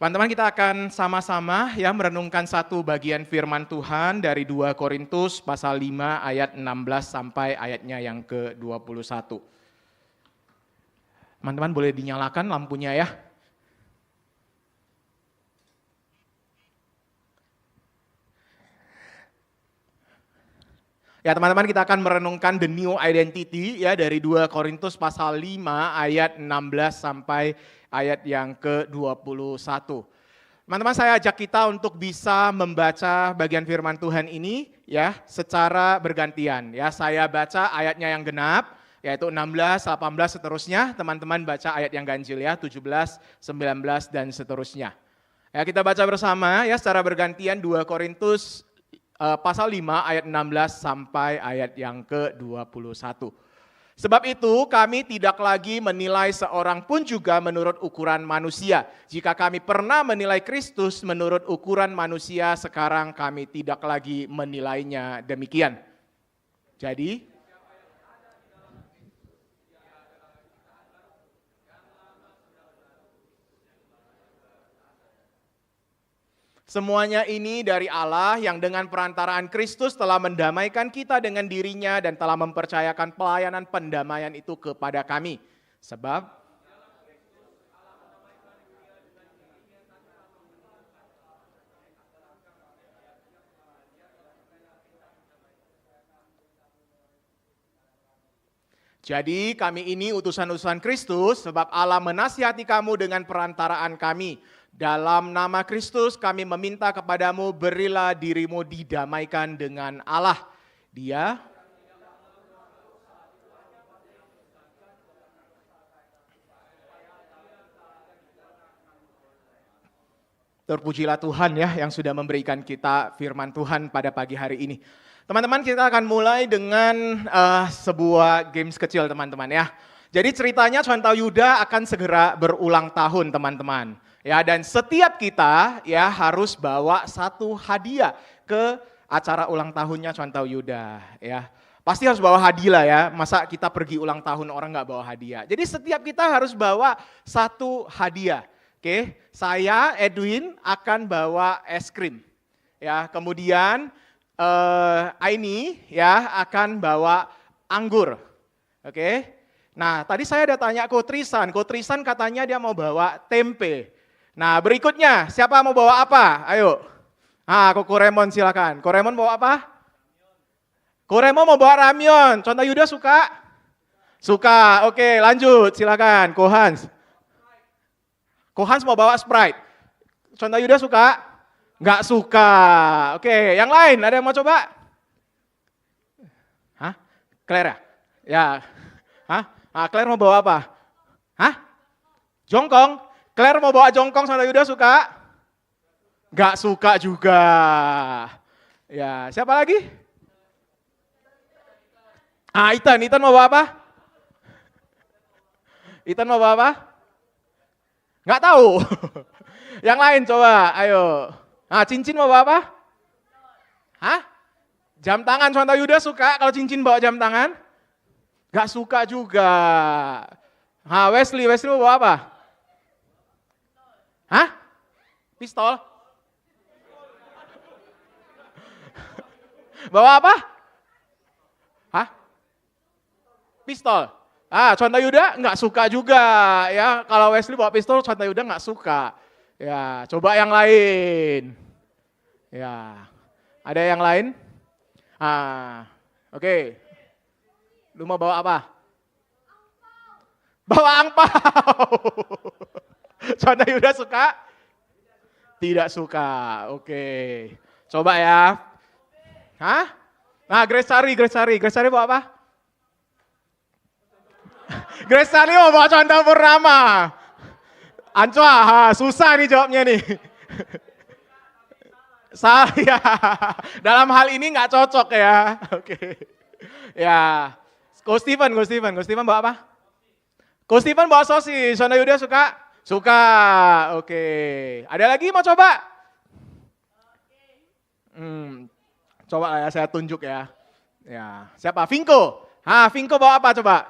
Teman-teman, kita akan sama-sama ya merenungkan satu bagian firman Tuhan dari 2 Korintus pasal 5 ayat 16 sampai ayatnya yang ke-21. Teman-teman boleh dinyalakan lampunya ya. Ya teman-teman, kita akan merenungkan the new identity ya dari 2 Korintus pasal 5 ayat 16 sampai ayat yang ke-21. Teman-teman, saya ajak kita untuk bisa membaca bagian firman Tuhan ini ya secara bergantian. Ya, saya baca ayatnya yang genap yaitu 16, 18 seterusnya. Teman-teman baca ayat yang ganjil ya 17, 19 dan seterusnya. Ya, kita baca bersama ya secara bergantian 2 Korintus pasal 5 ayat 16 sampai ayat yang ke-21. Sebab itu kami tidak lagi menilai seorang pun juga menurut ukuran manusia. Jika kami pernah menilai Kristus menurut ukuran manusia, sekarang kami tidak lagi menilainya demikian. Jadi, semuanya ini dari Allah yang dengan perantaraan Kristus telah mendamaikan kita dengan dirinya dan telah mempercayakan pelayanan pendamaian itu kepada kami. Sebab jadi kami ini utusan-utusan Kristus sebab Allah menasihati kamu dengan perantaraan kami. Dalam nama Kristus kami meminta kepadamu, berilah dirimu didamaikan dengan Allah. Dia terpujilah Tuhan ya yang sudah memberikan kita firman Tuhan pada pagi hari ini. Teman-teman, kita akan mulai dengan sebuah games kecil teman-teman ya. Jadi ceritanya Cuantau Yuda akan segera berulang tahun teman-teman. Ya, dan setiap kita ya harus bawa satu hadiah ke acara ulang tahunnya Cuantau Yuda ya. Pasti harus bawa hadiah ya, masa kita pergi ulang tahun orang nggak bawa hadiah. Jadi setiap kita harus bawa satu hadiah. Oke, saya Edwin akan bawa es krim. Ya, kemudian Aini ya akan bawa anggur. Oke. Nah, tadi saya ada tanya Ko Trisan katanya dia mau bawa tempe. Nah, berikutnya siapa mau bawa apa? Ayo. Ko Remon silakan. Ko Remon bawa apa? Ko Remon mau bawa ramyeon. Cuantau Yuda suka? Suka. Oke, lanjut silakan. Ko Hans. Ko Hans mau bawa Sprite. Cuantau Yuda suka? Nggak suka. Oke, yang lain ada yang mau coba? Hah? Claire ya? Ya. Hah? Claire mau bawa apa? Hah? Jongkong? Claire mau bawa jongkong, Cuantau Yuda suka? Nggak suka juga. Ya, siapa lagi? Ethan mau bawa apa? Ethan mau bawa apa? Nggak tahu. Yang lain coba, ayo. Cincin mau bawa apa? Hah? Jam tangan, Cuantau Yuda suka kalau cincin bawa jam tangan? Nggak suka juga. Wesley mau bawa apa? Hah? Pistol? Bawa apa? Hah? Pistol? Cuantau Yuda nggak suka juga ya. Kalau Wesley bawa pistol, Cuantau Yuda nggak suka. Ya, coba yang lain. Ya, ada yang lain? Oke. Lu mau bawa apa? Bawa angpau. Cuantau Yuda suka? Tidak suka. Oke. Coba ya. Hah? Grace Sari bawa apa? Grace Sari mau bawa Cuantau Purnama. Ancua, susah nih jawabnya nih. Saya dalam hal ini nggak cocok ya. Oke. Ya. Ko Steven bawa apa? Ko Steven bawa sosis. Cuantau Yuda suka? Suka. Oke. Ada lagi mau coba? Coba lah ya saya tunjuk ya. Ya, siapa? Vinko. Vinko bawa apa coba?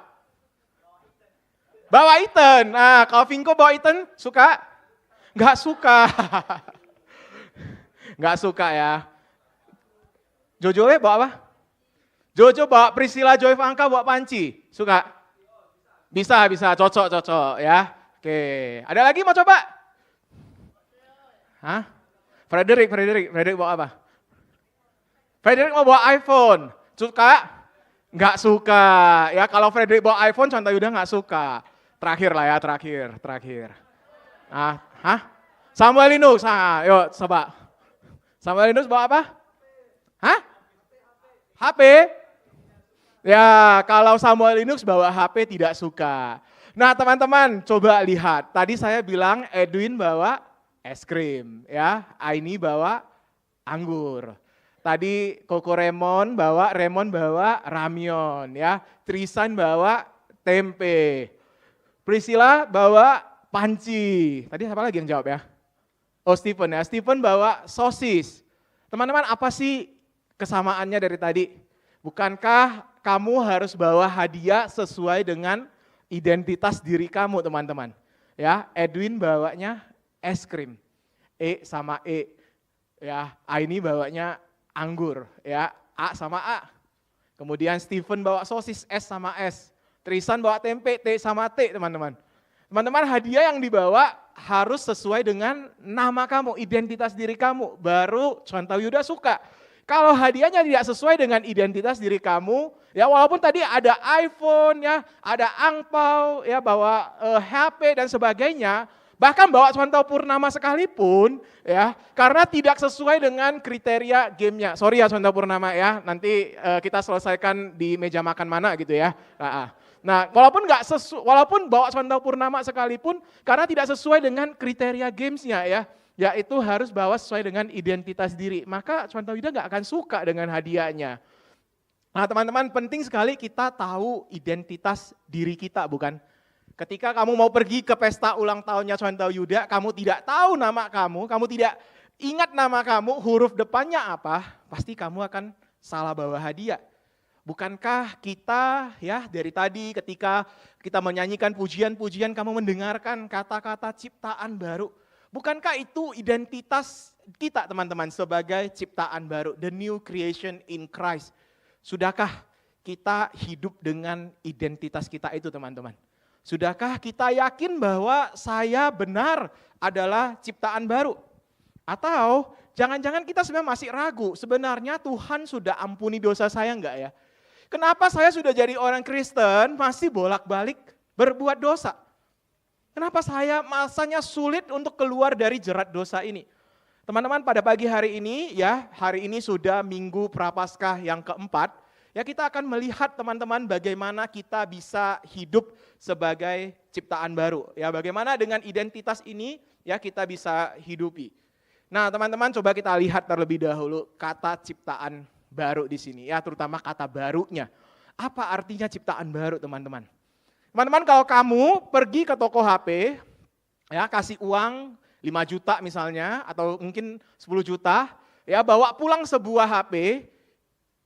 Bawa Ethan. Kalau Vinko bawa Ethan suka? Nggak suka. Nggak suka ya. Jojo bawa apa? Jojo bawa Priscilla Joy Fangka bawa panci. Suka? Bisa, cocok ya. Oke, ada lagi mau coba? Hah? Frederick bawa apa? Frederick mau bawa iPhone. Suka? Nggak suka. Ya kalau Frederick bawa iPhone, Contoh Yuda nggak suka. Terakhir lah ya, terakhir. Hah? Samuel Linux, yuk coba. Samuel Linux bawa apa? Hah? HP? Ya, kalau Samuel Linux bawa HP tidak suka. Nah, teman-teman, coba lihat. Tadi saya bilang Edwin bawa es krim, ya. Aini bawa anggur. Tadi Koko Raymond bawa ramyeon, ya. Trisan bawa tempe. Priscilla bawa panci. Tadi siapa lagi yang jawab ya? Oh, Stephen ya. Stephen bawa sosis. Teman-teman, apa sih kesamaannya dari tadi? Bukankah kamu harus bawa hadiah sesuai dengan identitas diri kamu, teman-teman? Ya, Edwin bawanya es krim. E sama E. Ya, Aini bawanya anggur, ya. A sama A. Kemudian Stephen bawa sosis, S sama S. Trisan bawa tempe, T sama T, teman-teman. Teman-teman, hadiah yang dibawa harus sesuai dengan nama kamu, identitas diri kamu. Baru Contoh Yuda suka. Kalau hadiahnya tidak sesuai dengan identitas diri kamu, ya walaupun tadi ada iPhone, ya, ada angpau, ya bawa HP dan sebagainya, bahkan bawa Contoh Purnama sekalipun, ya, karena tidak sesuai dengan kriteria gamenya. Sorry ya Contoh Purnama ya, nanti kita selesaikan di meja makan mana gitu ya. Nah, walaupun bawa Contoh Purnama sekalipun, karena tidak sesuai dengan kriteria gamesnya ya. Yaitu harus bawa sesuai dengan identitas diri. Maka Contoh Yuda nggak akan suka dengan hadiahnya. Nah teman-teman, penting sekali kita tahu identitas diri kita, bukan? Ketika kamu mau pergi ke pesta ulang tahunnya Contoh Yuda, kamu tidak tahu nama kamu tidak ingat nama kamu, huruf depannya apa, pasti kamu akan salah bawa hadiah. Bukankah kita ya dari tadi ketika kita menyanyikan pujian-pujian, kamu mendengarkan kata-kata ciptaan baru. Bukankah itu identitas kita teman-teman sebagai ciptaan baru, the new creation in Christ. Sudahkah kita hidup dengan identitas kita itu teman-teman? Sudahkah kita yakin bahwa saya benar adalah ciptaan baru? Atau jangan-jangan kita sebenarnya masih ragu, sebenarnya Tuhan sudah ampuni dosa saya enggak ya? Kenapa saya sudah jadi orang Kristen masih bolak-balik berbuat dosa? Kenapa saya masanya sulit untuk keluar dari jerat dosa ini? Teman-teman, pada pagi hari ini ya, hari ini sudah Minggu Prapaskah yang keempat, ya kita akan melihat teman-teman bagaimana kita bisa hidup sebagai ciptaan baru. Ya, bagaimana dengan identitas ini ya kita bisa hidupi. Nah, teman-teman coba kita lihat terlebih dahulu kata ciptaan baru di sini ya, terutama kata barunya. Apa artinya ciptaan baru, teman-teman? Teman-teman, kalau kamu pergi ke toko HP, ya kasih uang 5 juta misalnya, atau mungkin 10 juta, ya bawa pulang sebuah HP,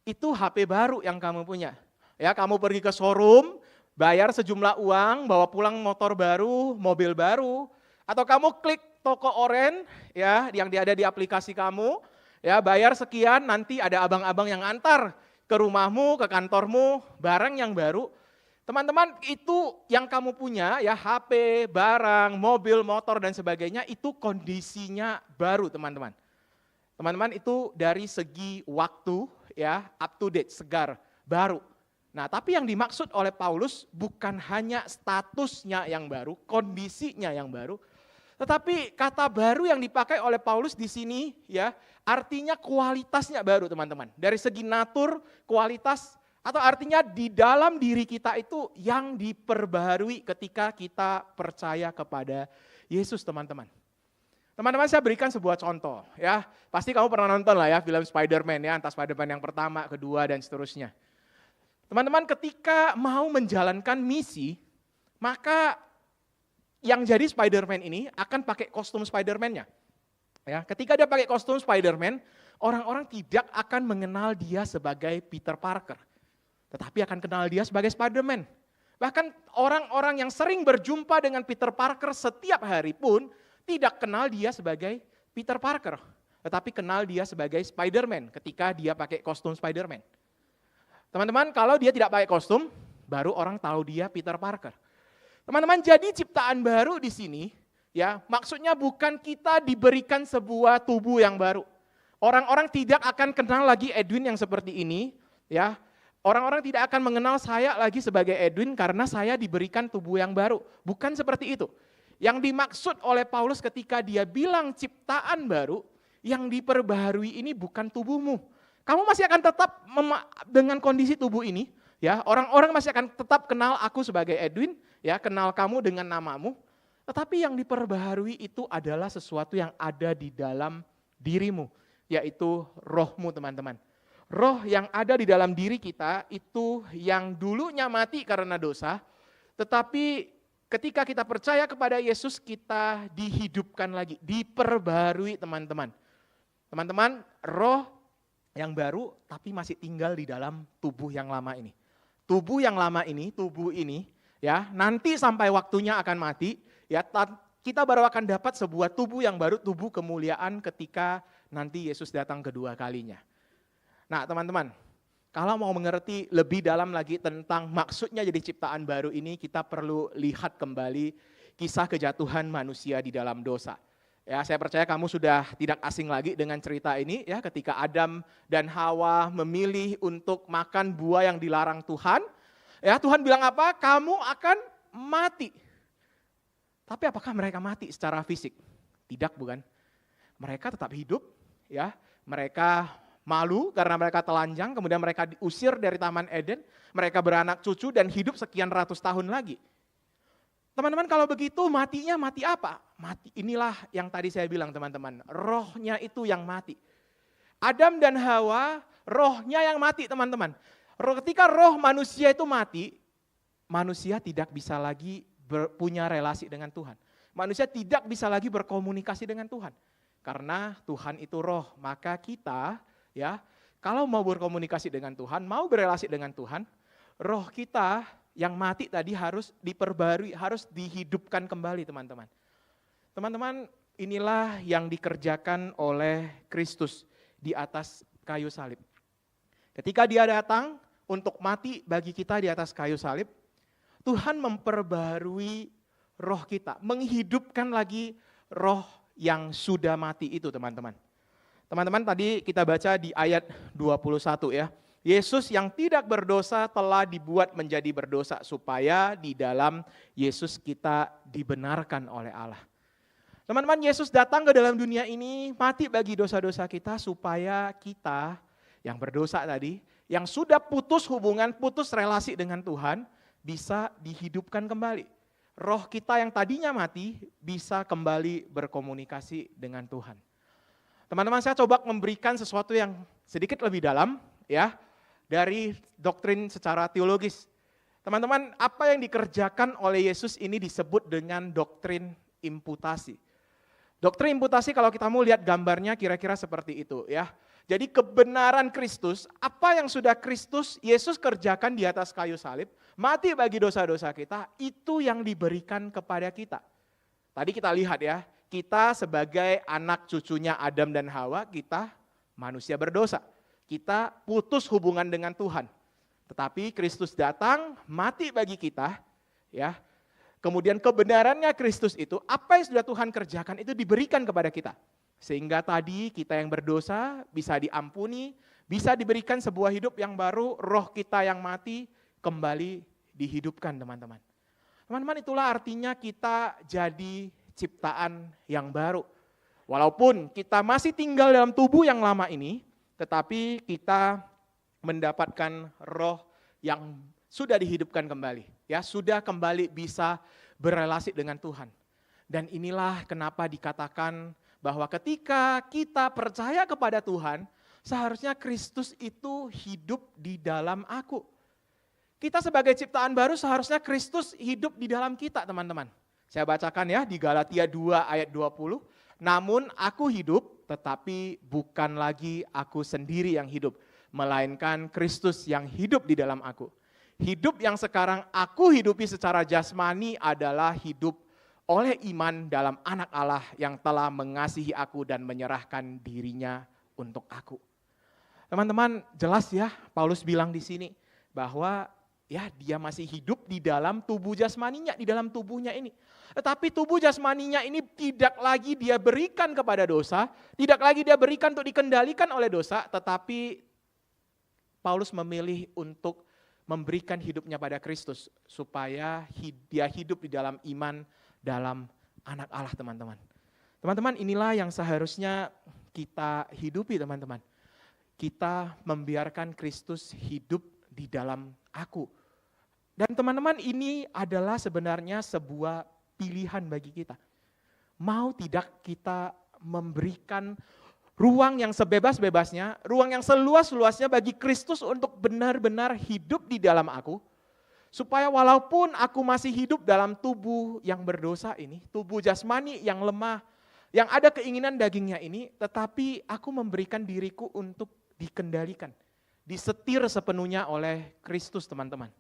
itu HP baru yang kamu punya. Ya, kamu pergi ke showroom, bayar sejumlah uang, bawa pulang motor baru, mobil baru, atau kamu klik toko oren, ya yang ada di aplikasi kamu, ya bayar sekian, nanti ada abang-abang yang antar ke rumahmu, ke kantormu, barang yang baru. Teman-teman, itu yang kamu punya ya, HP, barang, mobil, motor dan sebagainya, itu kondisinya baru teman-teman. Teman-teman, itu dari segi waktu ya, up to date, segar, baru. Nah, tapi yang dimaksud oleh Paulus bukan hanya statusnya yang baru, kondisinya yang baru, tetapi kata baru yang dipakai oleh Paulus di sini ya, artinya kualitasnya baru teman-teman. Dari segi natur, kualitas, atau artinya di dalam diri kita itu yang diperbaharui ketika kita percaya kepada Yesus, teman-teman. Teman-teman, saya berikan sebuah contoh ya. Pasti kamu pernah nonton lah ya film Spider-Man ya, entah Spider-Man yang pertama, kedua dan seterusnya. Teman-teman, ketika mau menjalankan misi, maka yang jadi Spider-Man ini akan pakai kostum Spider-Man-nya. Ya, ketika dia pakai kostum Spider-Man, orang-orang tidak akan mengenal dia sebagai Peter Parker, tetapi akan kenal dia sebagai Spider-Man. Bahkan orang-orang yang sering berjumpa dengan Peter Parker setiap hari pun tidak kenal dia sebagai Peter Parker, tetapi kenal dia sebagai Spider-Man ketika dia pakai kostum Spider-Man. Teman-teman, kalau dia tidak pakai kostum, baru orang tahu dia Peter Parker. Teman-teman, jadi ciptaan baru di sini, ya, maksudnya bukan kita diberikan sebuah tubuh yang baru. Orang-orang tidak akan kenal lagi Edwin yang seperti ini, ya. Orang-orang tidak akan mengenal saya lagi sebagai Edwin karena saya diberikan tubuh yang baru. Bukan seperti itu. Yang dimaksud oleh Paulus ketika dia bilang ciptaan baru, yang diperbaharui ini bukan tubuhmu. Kamu masih akan tetap dengan kondisi tubuh ini, ya. Orang-orang masih akan tetap kenal aku sebagai Edwin, ya, kenal kamu dengan namamu. Tetapi yang diperbaharui itu adalah sesuatu yang ada di dalam dirimu, yaitu rohmu, teman-teman. Roh yang ada di dalam diri kita itu yang dulunya mati karena dosa, tetapi ketika kita percaya kepada Yesus, kita dihidupkan lagi, diperbarui, teman-teman. Teman-teman, roh yang baru tapi masih tinggal di dalam tubuh yang lama ini. Tubuh yang lama ini, tubuh ini, ya, nanti sampai waktunya akan mati, ya, kita baru akan dapat sebuah tubuh yang baru, tubuh kemuliaan ketika nanti Yesus datang kedua kalinya. Nah, teman-teman, kalau mau mengerti lebih dalam lagi tentang maksudnya jadi ciptaan baru ini, kita perlu lihat kembali kisah kejatuhan manusia di dalam dosa. Ya, saya percaya kamu sudah tidak asing lagi dengan cerita ini, ya, ketika Adam dan Hawa memilih untuk makan buah yang dilarang Tuhan. Ya, Tuhan bilang apa? Kamu akan mati. Tapi apakah mereka mati secara fisik? Tidak, bukan. Mereka tetap hidup, ya. Mereka malu karena mereka telanjang, kemudian mereka diusir dari Taman Eden, mereka beranak cucu dan hidup sekian ratus tahun lagi. Teman-teman, kalau begitu matinya mati apa? Mati, inilah yang tadi saya bilang, teman-teman, rohnya itu yang mati. Adam dan Hawa, rohnya yang mati, teman-teman. Ketika roh manusia itu mati, manusia tidak bisa lagi punya relasi dengan Tuhan. Manusia tidak bisa lagi berkomunikasi dengan Tuhan. Karena Tuhan itu roh, maka kita, ya, kalau mau berkomunikasi dengan Tuhan, mau berelasi dengan Tuhan, roh kita yang mati tadi harus diperbarui, harus dihidupkan kembali, teman-teman. Teman-teman, inilah yang dikerjakan oleh Kristus di atas kayu salib. Ketika dia datang untuk mati bagi kita di atas kayu salib, Tuhan memperbarui roh kita, menghidupkan lagi roh yang sudah mati itu, teman-teman. Teman-teman, tadi kita baca di ayat 21 ya. Yesus yang tidak berdosa telah dibuat menjadi berdosa supaya di dalam Yesus kita dibenarkan oleh Allah. Teman-teman, Yesus datang ke dalam dunia ini mati bagi dosa-dosa kita supaya kita yang berdosa tadi, yang sudah putus hubungan, putus relasi dengan Tuhan, bisa dihidupkan kembali. Roh kita yang tadinya mati bisa kembali berkomunikasi dengan Tuhan. Teman-teman, saya coba memberikan sesuatu yang sedikit lebih dalam, ya, dari doktrin secara teologis. Teman-teman, apa yang dikerjakan oleh Yesus ini disebut dengan doktrin imputasi. Doktrin imputasi kalau kita mau lihat gambarnya kira-kira seperti itu, ya. Jadi kebenaran Kristus, apa yang sudah Kristus Yesus kerjakan di atas kayu salib, mati bagi dosa-dosa kita, itu yang diberikan kepada kita. Tadi kita lihat ya, kita sebagai anak cucunya Adam dan Hawa, kita manusia berdosa. Kita putus hubungan dengan Tuhan. Tetapi Kristus datang, mati bagi kita, ya. Kemudian kebenarannya Kristus itu, apa yang sudah Tuhan kerjakan itu diberikan kepada kita. Sehingga tadi kita yang berdosa bisa diampuni, bisa diberikan sebuah hidup yang baru, roh kita yang mati kembali dihidupkan, teman-teman. Teman-teman, itulah artinya kita jadi ciptaan yang baru. Walaupun kita masih tinggal dalam tubuh yang lama ini, tetapi kita mendapatkan roh yang sudah dihidupkan kembali, ya, sudah kembali bisa berelasi dengan Tuhan. Dan inilah kenapa dikatakan bahwa ketika kita percaya kepada Tuhan, seharusnya Kristus itu hidup di dalam aku. Kita sebagai ciptaan baru seharusnya Kristus hidup di dalam kita, teman-teman. Saya bacakan ya di Galatia 2 ayat 20. Namun aku hidup, tetapi bukan lagi aku sendiri yang hidup, melainkan Kristus yang hidup di dalam aku. Hidup yang sekarang aku hidupi secara jasmani adalah hidup oleh iman dalam anak Allah yang telah mengasihi aku dan menyerahkan dirinya untuk aku. Teman-teman, jelas ya Paulus bilang di sini bahwa ya dia masih hidup di dalam tubuh jasmaninya, di dalam tubuhnya ini. Tetapi tubuh jasmaninya ini tidak lagi dia berikan kepada dosa, tidak lagi dia berikan untuk dikendalikan oleh dosa, tetapi Paulus memilih untuk memberikan hidupnya pada Kristus supaya dia hidup di dalam iman dalam anak Allah, teman-teman. Teman-teman, inilah yang seharusnya kita hidupi, teman-teman. Kita membiarkan Kristus hidup di dalam aku. Dan teman-teman, ini adalah sebenarnya sebuah pilihan bagi kita. Mau tidak kita memberikan ruang yang sebebas-bebasnya, ruang yang seluas-luasnya bagi Kristus untuk benar-benar hidup di dalam aku, supaya walaupun aku masih hidup dalam tubuh yang berdosa ini, tubuh jasmani yang lemah, yang ada keinginan dagingnya ini, tetapi aku memberikan diriku untuk dikendalikan, disetir sepenuhnya oleh Kristus, teman-teman.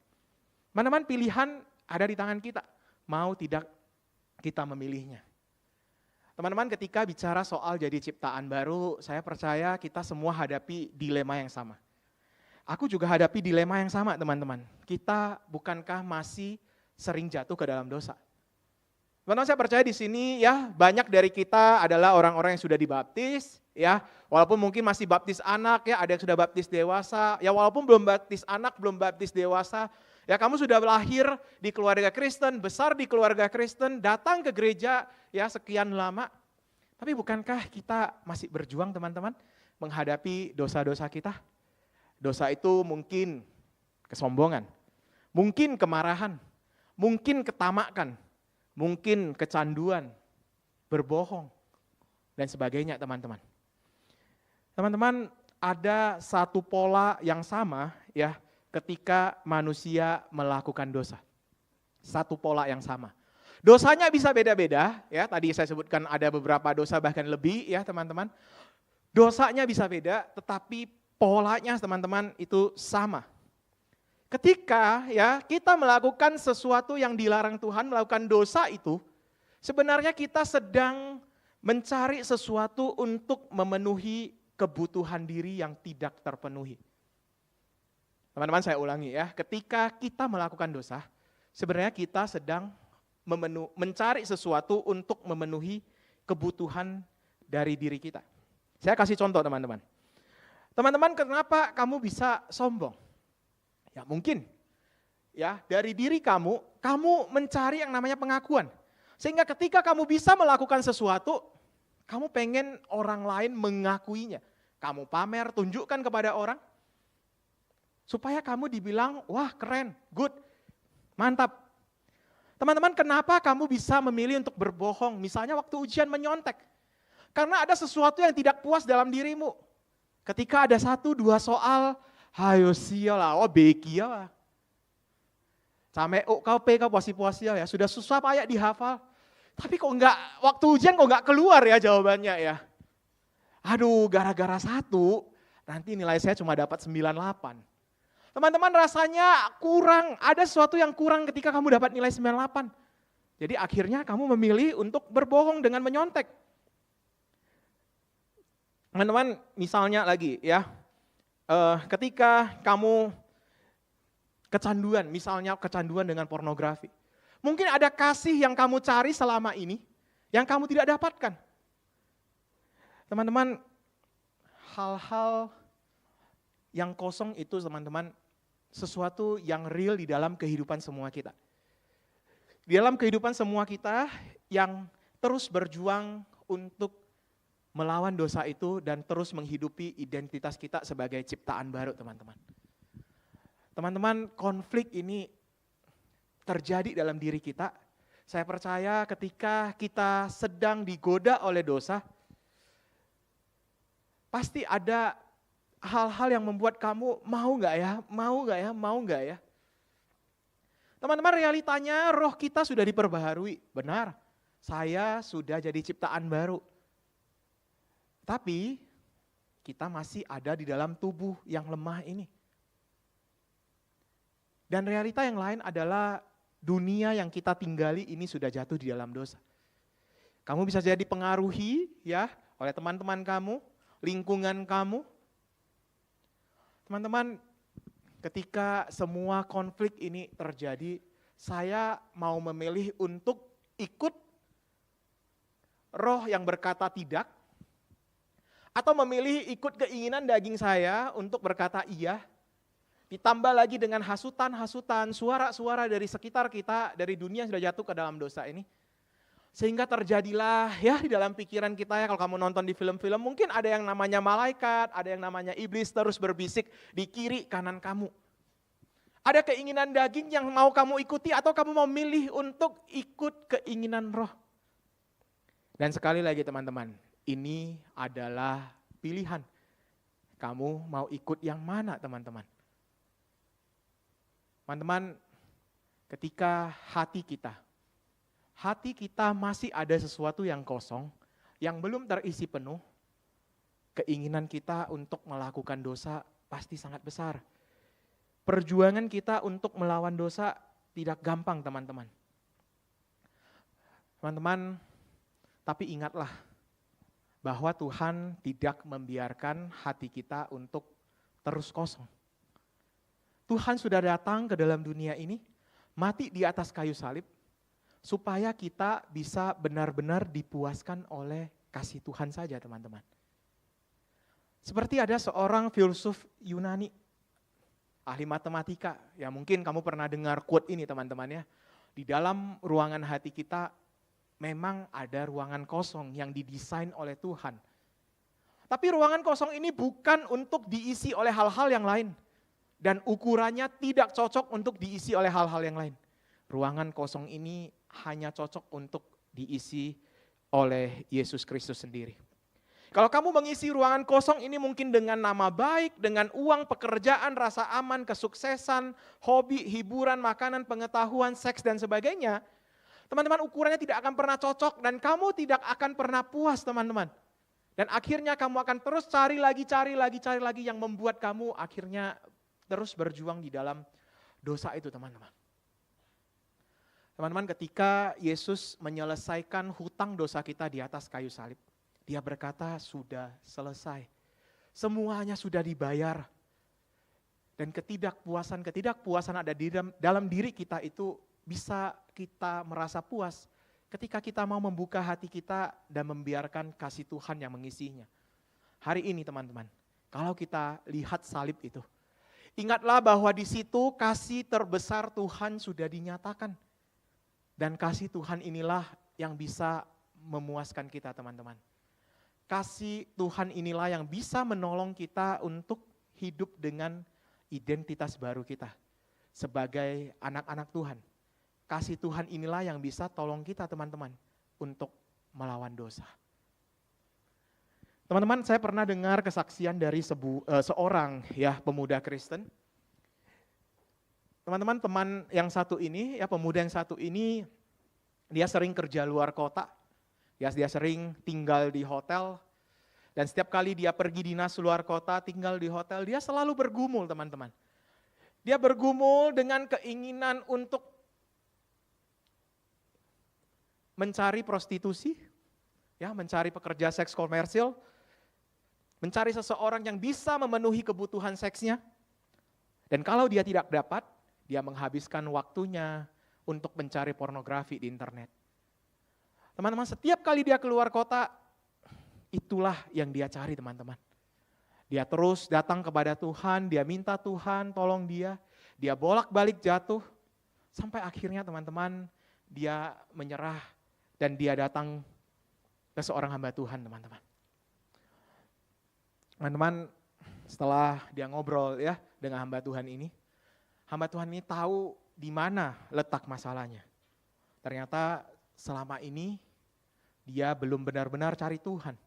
Teman-teman, pilihan ada di tangan kita, mau tidak kita memilihnya. Teman-teman, ketika bicara soal jadi ciptaan baru, saya percaya kita semua hadapi dilema yang sama. Aku juga hadapi dilema yang sama, teman-teman. Kita bukankah masih sering jatuh ke dalam dosa? Teman-teman, saya percaya di sini ya banyak dari kita adalah orang-orang yang sudah dibaptis, ya. Walaupun mungkin masih baptis anak, ya ada yang sudah baptis dewasa, ya walaupun belum baptis anak, belum baptis dewasa, ya kamu sudah lahir di keluarga Kristen, besar di keluarga Kristen, datang ke gereja ya sekian lama. Tapi bukankah kita masih berjuang, teman-teman, menghadapi dosa-dosa kita? Dosa itu mungkin kesombongan, mungkin kemarahan, mungkin ketamakan, mungkin kecanduan, berbohong, dan sebagainya, teman-teman. Teman-teman, ada satu pola yang sama ya ketika manusia melakukan dosa. Satu pola yang sama. Dosanya bisa beda-beda, ya. Tadi saya sebutkan ada beberapa dosa bahkan lebih, ya teman-teman. Dosanya bisa beda, tetapi polanya teman-teman itu sama. Ketika ya kita melakukan sesuatu yang dilarang Tuhan, melakukan dosa itu, sebenarnya kita sedang mencari sesuatu untuk memenuhi kebutuhan diri yang tidak terpenuhi. Teman-teman, saya ulangi ya, ketika kita melakukan dosa, sebenarnya kita sedang mencari sesuatu untuk memenuhi kebutuhan dari diri kita. Saya kasih contoh, teman-teman. Teman-teman, kenapa kamu bisa sombong? Ya mungkin ya dari diri kamu mencari yang namanya pengakuan. Sehingga ketika kamu bisa melakukan sesuatu, kamu pengen orang lain mengakuinya. Kamu pamer, tunjukkan kepada orang. Supaya kamu dibilang, wah keren, good, mantap. Teman-teman, kenapa kamu bisa memilih untuk berbohong? Misalnya waktu ujian menyontek. Karena ada sesuatu yang tidak puas dalam dirimu. Ketika ada 1-2 soal, hayo sialah, oh beki ya. Sampai kau puasi-puasi ya, sudah susah payah dihafal. Tapi kok enggak, waktu ujian kok enggak keluar ya jawabannya ya. Aduh, gara-gara 1, nanti nilai saya cuma dapat 98. Teman-teman, rasanya kurang, ada sesuatu yang kurang ketika kamu dapat nilai 98. Jadi akhirnya kamu memilih untuk berbohong dengan menyontek. Teman-teman, misalnya lagi ya, ketika kamu kecanduan, misalnya kecanduan dengan pornografi. Mungkin ada kasih yang kamu cari selama ini, yang kamu tidak dapatkan. Teman-teman, hal-hal yang kosong itu teman-teman, sesuatu yang real di dalam kehidupan semua kita. Di dalam kehidupan semua kita yang terus berjuang untuk melawan dosa itu dan terus menghidupi identitas kita sebagai ciptaan baru, teman-teman. Teman-teman, konflik ini terjadi dalam diri kita. Saya percaya ketika kita sedang digoda oleh dosa, pasti ada hal-hal yang membuat kamu mau nggak ya. Teman-teman, realitanya roh kita sudah diperbaharui. Benar, saya sudah jadi ciptaan baru. Tapi kita masih ada di dalam tubuh yang lemah ini. Dan realita yang lain adalah dunia yang kita tinggali ini sudah jatuh di dalam dosa. Kamu bisa jadi pengaruhi ya oleh teman-teman kamu, lingkungan kamu. Teman-teman, ketika semua konflik ini terjadi, saya mau memilih untuk ikut roh yang berkata tidak, atau memilih ikut keinginan daging saya untuk berkata iya, ditambah lagi dengan hasutan-hasutan, suara-suara dari sekitar kita, dari dunia yang sudah jatuh ke dalam dosa ini. Sehingga terjadilah ya di dalam pikiran kita ya, kalau kamu nonton di film-film, mungkin ada yang namanya malaikat, ada yang namanya iblis terus berbisik di kiri kanan kamu. Ada keinginan daging yang mau kamu ikuti atau kamu mau milih untuk ikut keinginan roh. Dan sekali lagi teman-teman, ini adalah pilihan. Kamu mau ikut yang mana teman-teman? Teman-teman, ketika hati kita masih ada sesuatu yang kosong, yang belum terisi penuh, keinginan kita untuk melakukan dosa pasti sangat besar. Perjuangan kita untuk melawan dosa tidak gampang teman-teman. Teman-teman, tapi ingatlah bahwa Tuhan tidak membiarkan hati kita untuk terus kosong. Tuhan sudah datang ke dalam dunia ini, mati di atas kayu salib, supaya kita bisa benar-benar dipuaskan oleh kasih Tuhan saja teman-teman. Seperti ada seorang filsuf Yunani, ahli matematika, ya mungkin kamu pernah dengar quote ini teman-teman ya. Di dalam ruangan hati kita memang ada ruangan kosong yang didesain oleh Tuhan. Tapi ruangan kosong ini bukan untuk diisi oleh hal-hal yang lain. Dan ukurannya tidak cocok untuk diisi oleh hal-hal yang lain. Ruangan kosong ini hanya cocok untuk diisi oleh Yesus Kristus sendiri. Kalau kamu mengisi ruangan kosong ini mungkin dengan nama baik, dengan uang, pekerjaan, rasa aman, kesuksesan, hobi, hiburan, makanan, pengetahuan, seks dan sebagainya. Teman-teman, ukurannya tidak akan pernah cocok dan kamu tidak akan pernah puas teman-teman. Dan akhirnya kamu akan terus cari lagi yang membuat kamu akhirnya terus berjuang di dalam dosa itu teman-teman. Teman-teman, ketika Yesus menyelesaikan hutang dosa kita di atas kayu salib, dia berkata sudah selesai. Semuanya sudah dibayar. Dan ketidakpuasan ada di dalam diri kita itu bisa kita merasa puas ketika kita mau membuka hati kita dan membiarkan kasih Tuhan yang mengisinya. Hari ini teman-teman, kalau kita lihat salib itu, ingatlah bahwa di situ kasih terbesar Tuhan sudah dinyatakan. Dan kasih Tuhan inilah yang bisa memuaskan kita teman-teman. Kasih Tuhan inilah yang bisa menolong kita untuk hidup dengan identitas baru kita sebagai anak-anak Tuhan. Kasih Tuhan inilah yang bisa tolong kita teman-teman untuk melawan dosa. Teman-teman, saya pernah dengar kesaksian dari seorang ya pemuda Kristen. Teman-teman, pemuda yang satu ini, dia sering kerja luar kota. Ya, dia sering tinggal di hotel. Dan setiap kali dia pergi dinas luar kota, tinggal di hotel, dia selalu bergumul teman-teman. Dia bergumul dengan keinginan untuk mencari prostitusi, ya, mencari pekerja seks komersil, mencari seseorang yang bisa memenuhi kebutuhan seksnya. Dan kalau dia tidak dapat, dia menghabiskan waktunya untuk mencari pornografi di internet. Teman-teman, setiap kali dia keluar kota, itulah yang dia cari teman-teman. Dia terus datang kepada Tuhan, dia minta Tuhan tolong dia bolak-balik jatuh, sampai akhirnya teman-teman dia menyerah dan dia datang ke seorang hamba Tuhan teman-teman. Teman-teman, setelah dia ngobrol ya dengan hamba Tuhan ini tahu di mana letak masalahnya. Ternyata selama ini dia belum benar-benar cari Tuhan.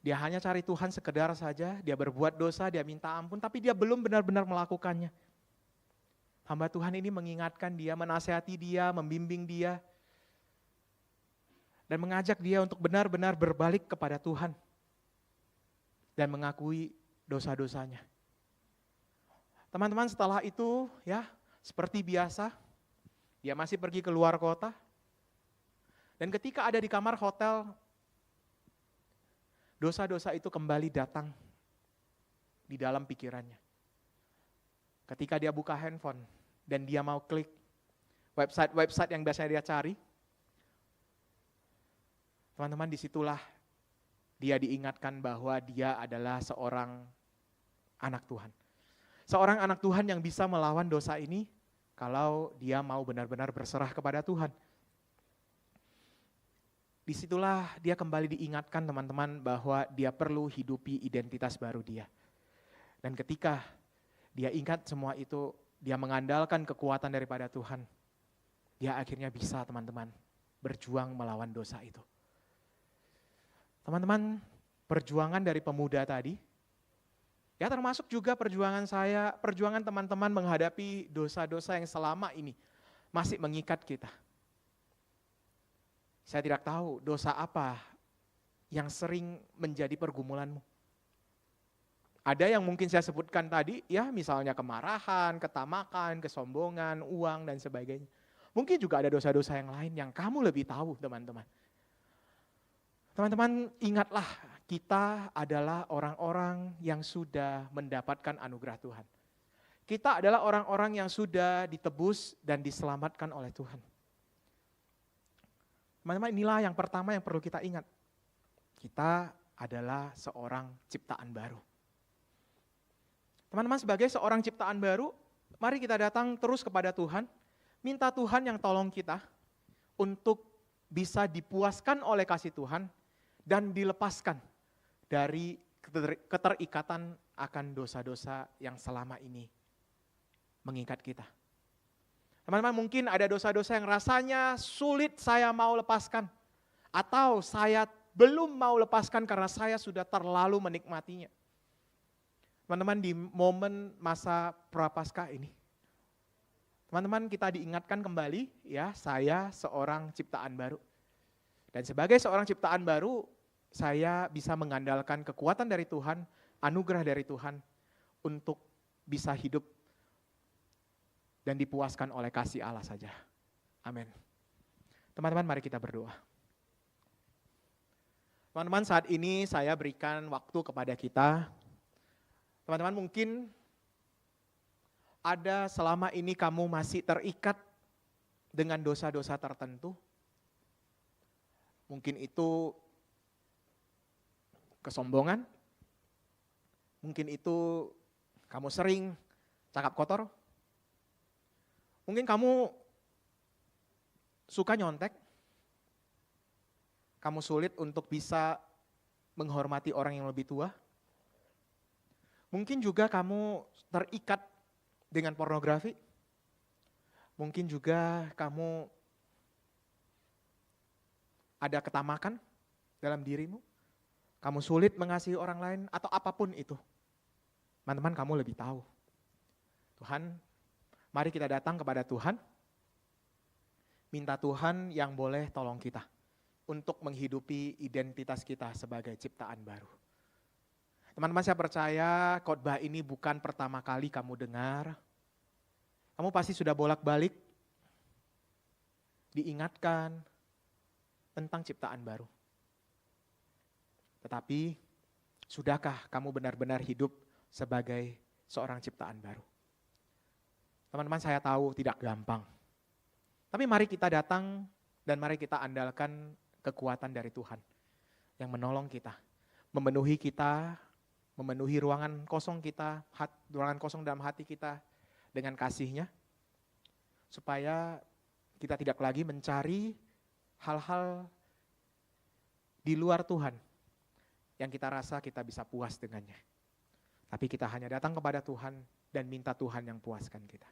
Dia hanya cari Tuhan sekedar saja, dia berbuat dosa, dia minta ampun, tapi dia belum benar-benar melakukannya. Hamba Tuhan ini mengingatkan dia, menasihati dia, membimbing dia, dan mengajak dia untuk benar-benar berbalik kepada Tuhan dan mengakui dosa-dosanya. Teman-teman, setelah itu ya seperti biasa Dia masih pergi ke luar kota. Dan ketika ada di kamar hotel, dosa-dosa itu kembali datang di dalam pikirannya. Ketika dia buka handphone dan dia mau klik website-website yang biasa dia cari, teman-teman, disitulah dia diingatkan bahwa dia adalah seorang anak Tuhan. Seorang anak Tuhan yang bisa melawan dosa ini kalau dia mau benar-benar berserah kepada Tuhan. Disitulah dia kembali diingatkan, teman-teman, bahwa dia perlu hidupi identitas baru dia. Dan ketika dia ingat semua itu, dia mengandalkan kekuatan daripada Tuhan. Dia akhirnya bisa, teman-teman, berjuang melawan dosa itu. Teman-teman, perjuangan dari pemuda tadi, ya termasuk juga perjuangan saya, perjuangan teman-teman menghadapi dosa-dosa yang selama ini masih mengikat kita. Saya tidak tahu dosa apa yang sering menjadi pergumulanmu. Ada yang mungkin saya sebutkan tadi, ya misalnya kemarahan, ketamakan, kesombongan, uang, dan sebagainya. Mungkin juga ada dosa-dosa yang lain yang kamu lebih tahu, teman-teman. Teman-teman, ingatlah, kita adalah orang-orang yang sudah mendapatkan anugerah Tuhan. Kita adalah orang-orang yang sudah ditebus dan diselamatkan oleh Tuhan. Teman-teman, inilah yang pertama yang perlu kita ingat. Kita adalah seorang ciptaan baru. Teman-teman, sebagai seorang ciptaan baru, mari kita datang terus kepada Tuhan, minta Tuhan yang tolong kita untuk bisa dipuaskan oleh kasih Tuhan dan dilepaskan dari keterikatan akan dosa-dosa yang selama ini mengikat kita. Teman-teman, mungkin ada dosa-dosa yang rasanya sulit saya mau lepaskan, atau saya belum mau lepaskan karena saya sudah terlalu menikmatinya. Teman-teman, di momen masa Prapaskah ini, teman-teman, kita diingatkan kembali, ya, saya seorang ciptaan baru. Dan sebagai seorang ciptaan baru, saya bisa mengandalkan kekuatan dari Tuhan, anugerah dari Tuhan untuk bisa hidup dan dipuaskan oleh kasih Allah saja. Amin. Teman-teman, mari kita berdoa. Teman-teman, saat ini saya berikan waktu kepada kita. Teman-teman, mungkin ada selama ini kamu masih terikat dengan dosa-dosa tertentu. Mungkin itu kesombongan, mungkin itu kamu sering cakap kotor, mungkin kamu suka nyontek, kamu sulit untuk bisa menghormati orang yang lebih tua, mungkin juga kamu terikat dengan pornografi, mungkin juga kamu ada ketamakan dalam dirimu, kamu sulit mengasihi orang lain, atau apapun itu. Teman-teman, kamu lebih tahu. Tuhan, mari kita datang kepada Tuhan, minta Tuhan yang boleh tolong kita untuk menghidupi identitas kita sebagai ciptaan baru. Teman-teman, saya percaya khotbah ini bukan pertama kali kamu dengar. Kamu pasti sudah bolak-balik diingatkan tentang ciptaan baru. Tetapi, sudahkah kamu benar-benar hidup sebagai seorang ciptaan baru? Teman-teman, saya tahu tidak gampang. Tapi mari kita datang dan mari kita andalkan kekuatan dari Tuhan yang menolong kita, memenuhi kita, memenuhi ruangan kosong kita, ruangan kosong dalam hati kita dengan kasih-Nya, supaya kita tidak lagi mencari hal-hal di luar Tuhan yang kita rasa kita bisa puas dengannya. Tapi kita hanya datang kepada Tuhan dan minta Tuhan yang puaskan kita.